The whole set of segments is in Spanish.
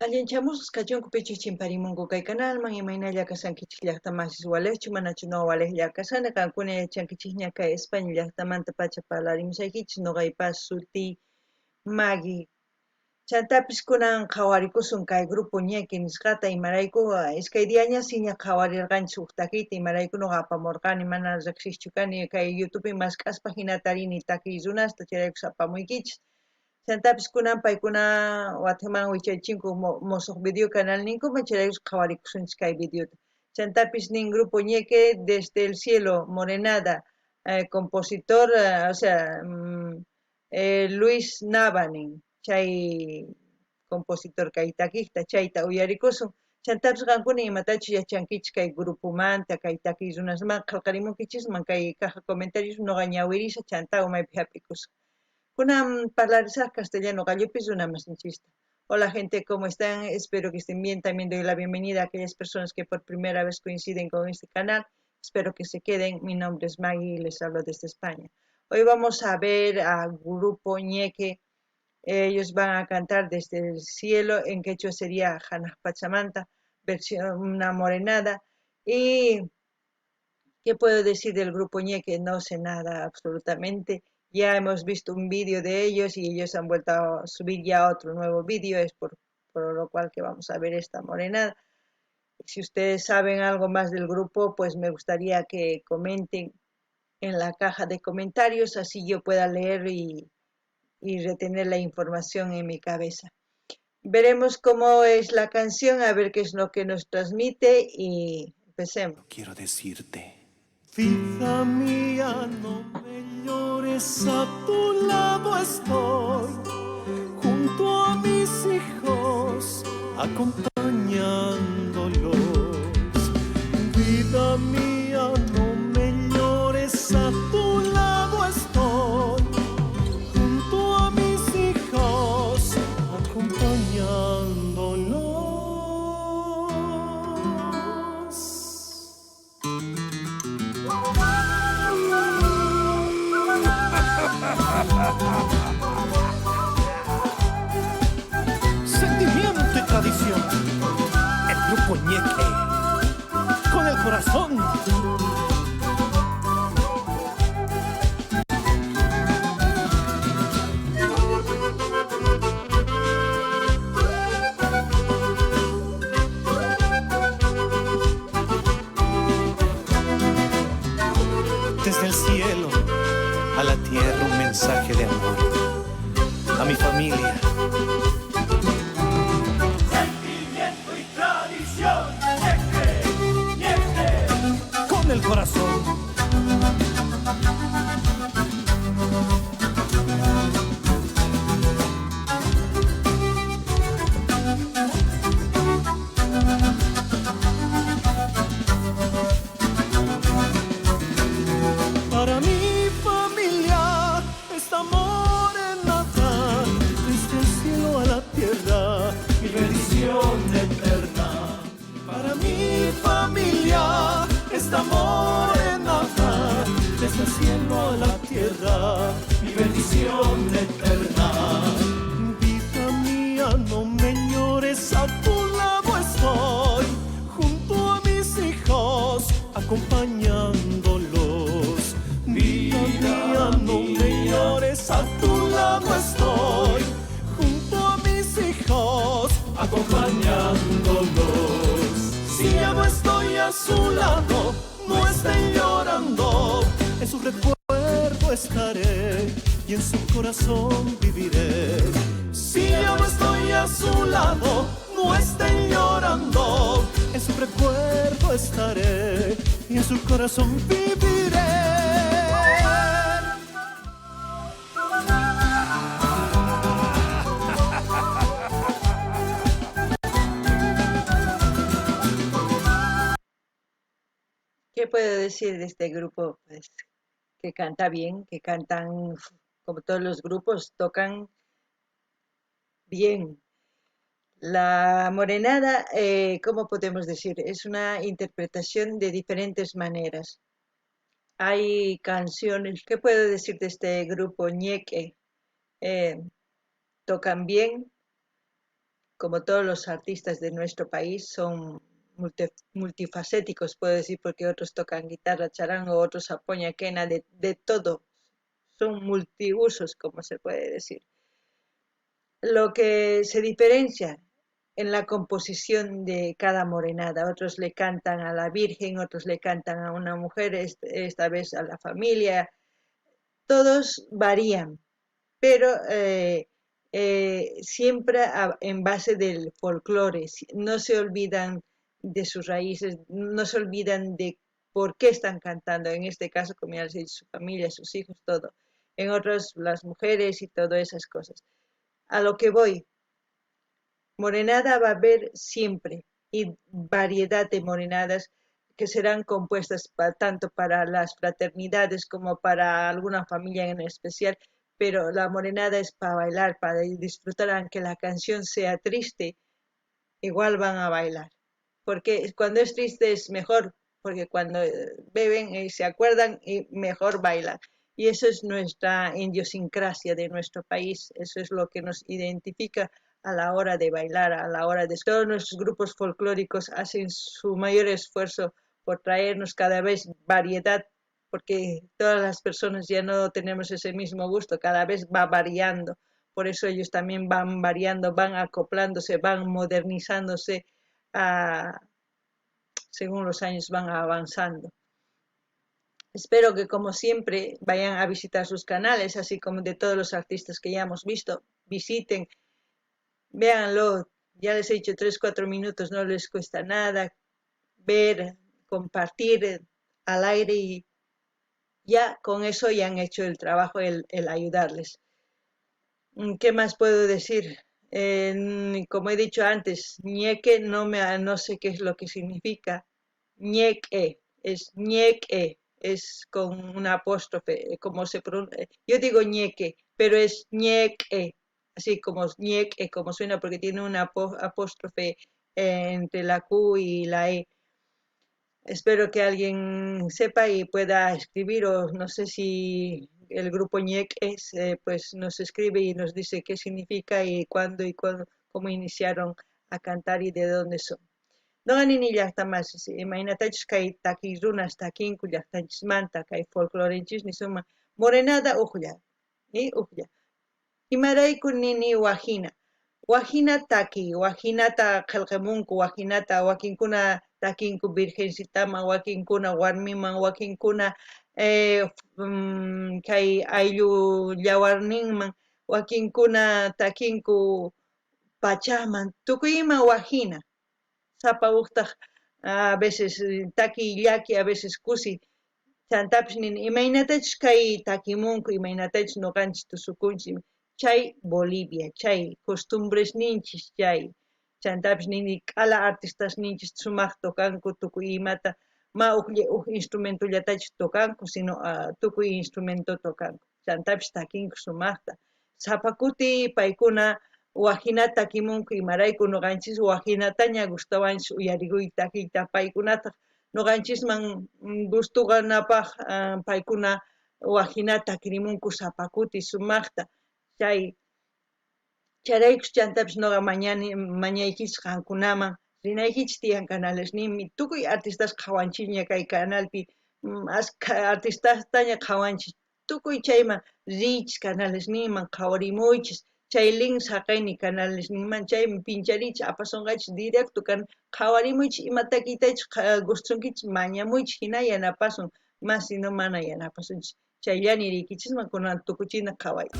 Allinchamusqa kachunku pichus chimparimunku kay canalman imaynalla kasankichik llaqtamanchis walejchu manachu no walejlla kasana kankuna yachankichik ña kay España llaqtamanta pacha parlarimusaykichis noqaypas suti Maggie chantapis kunan qhawarikusun kay grupo ñequi nisqata imarayku iskay diañas ña qhawarirqanchis huk takiyta imarayku noqa apamurqani mana riqsischu kani kay YouTubepi maskhaspa hinata rini takiy runasta chayraykus apamuykichis chantapis kunan paykuna WhatsAppman wichaychinku musuq video canal ninkuman chayraykus qhawarikusunchis kay videota chantapis nin grupo ñeque desde el cielo morenada compositor o sea Luis Nava nin chay compositor kay takiqta chayta uyarikusun chantapis qankuna imatachus yachankichis kay grupomanta kay takiy runasman qillqarimunkichisman kay caja comentarios noqa ñawirisha chanta umaypi hap'ikusqa kunan parlarizaq castellano qallupis runamasinchista. Hola gente, ¿cómo están? Espero que estén bien. También doy la bienvenida a aquellas personas que por primera vez coinciden con este canal. Espero que se queden. Mi nombre es Maggie y les hablo desde España. Hoy vamos a ver al grupo Ñeque. Ellos van a cantar desde el cielo, en quechua sería Hanaj Pachamanta, versión una morenada. Y ¿qué puedo decir del grupo Ñeque? No sé nada absolutamente. Ya hemos visto un vídeo de ellos y ellos han vuelto a subir ya otro nuevo vídeo, es por lo cual que vamos a ver esta morenada. Si ustedes saben algo más del grupo, pues me gustaría que comenten en la caja de comentarios, así yo pueda leer y retener la información en mi cabeza. Veremos cómo es la canción, a ver qué es lo que nos transmite y empecemos. Quiero decirte. Vida mía, no me llores, a tu lado estoy, junto a mis hijos, acompañándolos. Vida mía, no me llores, a tu lado estoy, junto a mis hijos, acompañándolos. Sentimiento y tradición. El grupo Ñeque. Con el corazón. Desde el cielo a la tierra un mensaje de amor. A mi familia. Sentimiento y tradición, Ñeque, Ñeque. Con el corazón. Para mi familia esta morenada, desde el cielo a la tierra, mi bendición eterna. Para mi familia esta morenada, desde el cielo a la tierra, mi bendición eterna. Vida mía, no me llores, a tu lado estoy, junto a mis hijos, acompañándolos. Vida mía, no me llores, a tu lado estoy, junto a mis hijos, acompañándolos. Si ya no estoy a su lado, no estén llorando, en su recuerdo estaré y en su corazón viviré. Si ya no estoy a su lado, no estén llorando, en su recuerdo estaré y en su corazón viviré. ¿Qué puedo decir de este grupo? Pues que canta bien, que cantan como todos los grupos, tocan bien. La morenada, ¿cómo podemos decir? Es una interpretación de diferentes maneras. Hay canciones, ¿qué puedo decir de este grupo Ñeque? Eh, tocan bien, como todos los artistas de nuestro país, son multifacéticos, puedo decir, porque otros tocan guitarra, charango, otros apoyan quena, de todo. Son multiusos, como se puede decir. Lo que se diferencia en la composición de cada morenada. Otros le cantan a la Virgen, otros le cantan a una mujer, esta vez a la familia. Todos varían, pero siempre en base del folclore. No se olvidan de sus raíces, no se olvidan de por qué están cantando. En este caso, como ya les he dicho, su familia, sus hijos, todo. En otros, las mujeres y todas esas cosas. A lo que voy, morenada va a haber siempre y variedad de morenadas que serán compuestas tanto para las fraternidades como para alguna familia en especial, pero la morenada es para bailar, para disfrutar, aunque la canción sea triste, igual van a bailar, porque cuando es triste es mejor, porque cuando beben se acuerdan y mejor bailan. Y eso es nuestra idiosincrasia de nuestro país, eso es lo que nos identifica a la hora de bailar, a la hora de... Todos nuestros grupos folclóricos hacen su mayor esfuerzo por traernos cada vez variedad, porque todas las personas ya no tenemos ese mismo gusto, cada vez va variando. Por eso ellos también van variando, van acoplándose, van modernizándose según los años van avanzando. Espero que, como siempre, vayan a visitar sus canales, así como de todos los artistas que ya hemos visto. Visiten, véanlo. Ya les he dicho 3-4 minutos, no les cuesta nada ver, compartir al aire y ya con eso ya han hecho el trabajo, el ayudarles. ¿Qué más puedo decir? Como he dicho antes, ñeque no sé qué es lo que significa. Ñeque, es con una apóstrofe, como se pronuncia. Yo digo ñeque, pero es ñeque, así como ñeque, como suena, porque tiene una apóstrofe entre la Q y la E. Espero que alguien sepa y pueda escribir, o no sé si el grupo ñeque pues nos escribe y nos dice qué significa y cuándo, cómo iniciaron a cantar y de dónde son. Noqani llaqtamas imaynatachus kay takiy runas takinku llaqtanchismanta kay folclorenchismi suma morenada uqlla imarayku nini wajina taki, wajinata qillqamunku, wajinata wakinkuna takinku virgencitaman, wakinkuna warmiman, wakinkuna kay ayllu llawarninman, wakinkuna takinku pachaman, tukuy ima wajina. Sapa uqtaq a veces taki llaki, a veces kusi. Chantapis nini imaynatachus kay takimunku, imaynatachus nuqanchis tusukunchis, chay Bolivia, chay costumbres ninchis chay. Chantapis nini k'ala artistas ninchis sumaq tokanku tukuy imata, ma uq instrumentullatachus tokanku, sino tukuy instrumento tokanku. Chantapis takinku sumaqta. Sapa kuti paykuna wajinata takimunku imarayku nuqanchis wajinataña gustawanchis uyarikuy takiyta paykunata nuqanchisman gustuqanapaq paykuna wajinata takirimunku sapa kuti sumaqta charaykus chantapis nuqa mañaykichis qankunaman rinaykichis tiyan canalesninmi tukuy artistas qhawanchikña kay canalpi artistastaña qhawanchis tukuy chayman riychis canalesninman qhawarimuychis chay link saqayni canalesninman chaymi pincharichis apasunqachis directo kan qhawarimuychis ima takiytachus gustunkichis mañamuychis hina yanapasun mas sino mana yanapasunchis chayllani riykichisman kunan tukuchina qhawayta.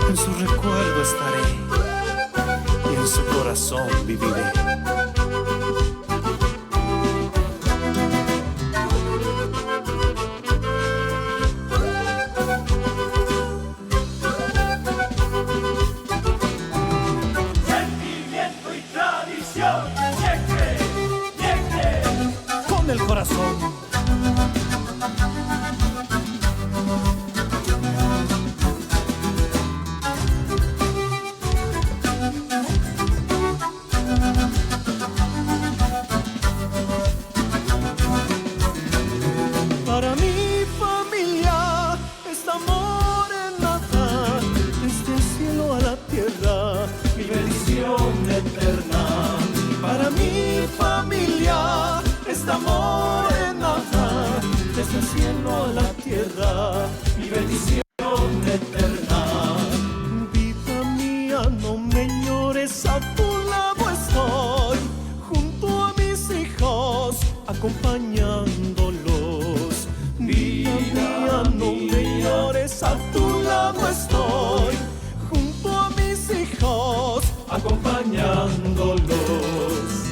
En su recuerdo estaré y en su corazón viviré. Sentimiento y tradición, Con el corazón. eterna. Para mi familia, esta morena, desde el cielo a la tierra, mi bendición eterna. Vida mía, no me llores, a tu lado estoy, junto a mis hijos, acompañándolos. Vida mía, no me llores, a tu lado estoy, junto a mis hijos, acompañándolos.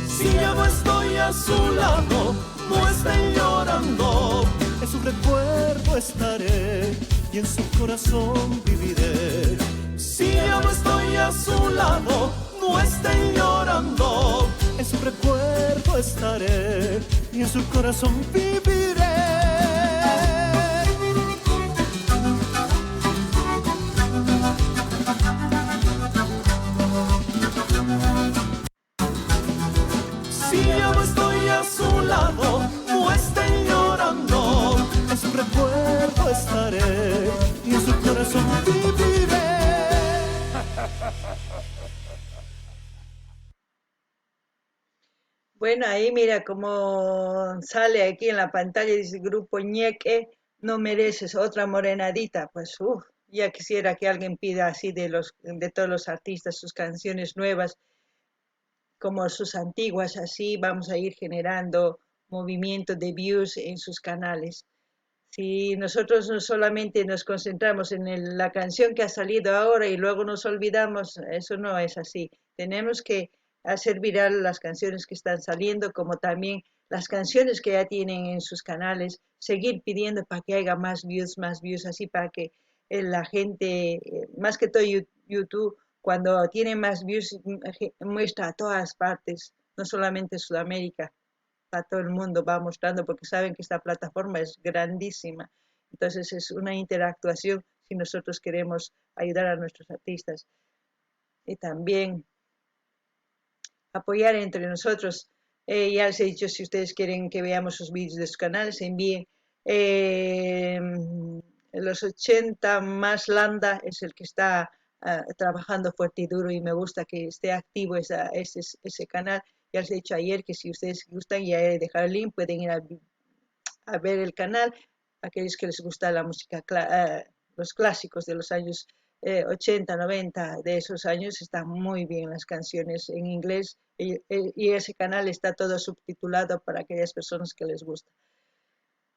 Si ya no estoy a su lado, no estén llorando, en su recuerdo estaré y en su corazón viviré. Si ya no estoy a su lado, no estén llorando, en su recuerdo estaré y en su corazón viviré. Si ya no estoy a su lado, no estén llorando, en su recuerdo estaré y en su corazón viviré. Bueno, ahí mira cómo sale aquí en la pantalla, dice Grupo Ñeque, no mereces otra morenadita. Pues ya quisiera que alguien pida así de todos los artistas sus canciones nuevas, como sus antiguas, así vamos a ir generando movimiento de views en sus canales. Si nosotros no solamente nos concentramos en la canción que ha salido ahora y luego nos olvidamos, eso no es así. Tenemos que hacer viral las canciones que están saliendo, como también las canciones que ya tienen en sus canales, seguir pidiendo para que haya más views, así para que la gente, más que todo YouTube, cuando tiene más views, muestra a todas partes, no solamente Sudamérica, a todo el mundo va mostrando porque saben que esta plataforma es grandísima. Entonces es una interactuación si nosotros queremos ayudar a nuestros artistas. Y también apoyar entre nosotros. Ya les he dicho, si ustedes quieren que veamos sus vídeos de sus canales, envíen. Los 80 más Landa es el que está trabajando fuerte y duro y me gusta que esté activo ese canal. Ya les he dicho ayer que si ustedes gustan, ya he dejado el link, pueden ir a ver el canal. Aquellos que les gusta la música, los clásicos de los años 80, 90, de esos años, están muy bien las canciones en inglés y ese canal está todo subtitulado para aquellas personas que les gusta.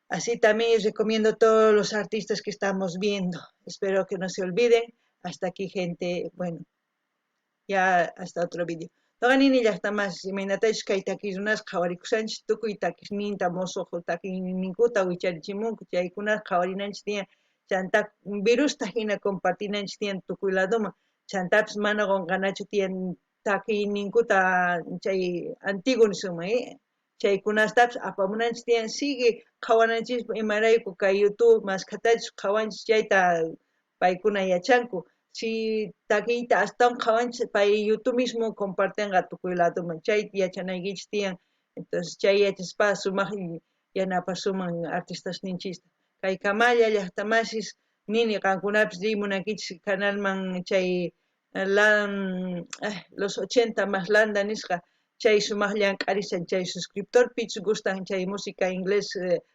Así también les recomiendo a todos los artistas que estamos viendo. Espero que no se olviden. Hasta aquí, gente. Bueno, ya hasta otro vídeo. Toganini llaqtamas imaynatachu kay takirunas qhawarikusanchis tukuy takisninta mosoqu takininkuta wicharichimunku chaykunas qhawarinanchis tiyan chanta virusta hina compartinanchis tiyan tukuy ladoman chantapis mana qunqanachu tiyan takininkuta chay antiguo nisunman chaykunastapis apamunanchis tiyan sigue qhawananchis imarayku kay YouTube maskhatachus qhawanchis chayta paykuna yachanku. Si takiyta astawan qhawanchis pay YouTube mismo compartenqa tukuy ladoman chay yachanaykichis tiyan. Entonces chay yachaspa sumaq yanapasuman artistas ninchista. Kay Kamalla llaqtamasis nini qankunapis rimunankichis canalman chay los 80 más Landa nisqa chay sumaq llank'arisan chay suscriptor pichus gustan chay música inglés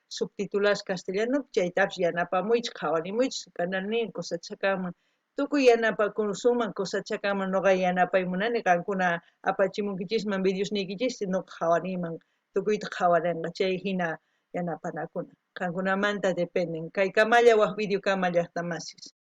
subtituladas castellano chaytapish yanapamuychis qhawarimuychis canalnin cosachakanman tukuy yanapakusunman cosachakanman noqa yanapaymunani qankuna apachimunkichisman videosnikichis noqa qhawariyman tukuyta qhawarinqa chay hina yanapanakuna qankunamanta dependen kay Kamalla waq video kama llaqtamasis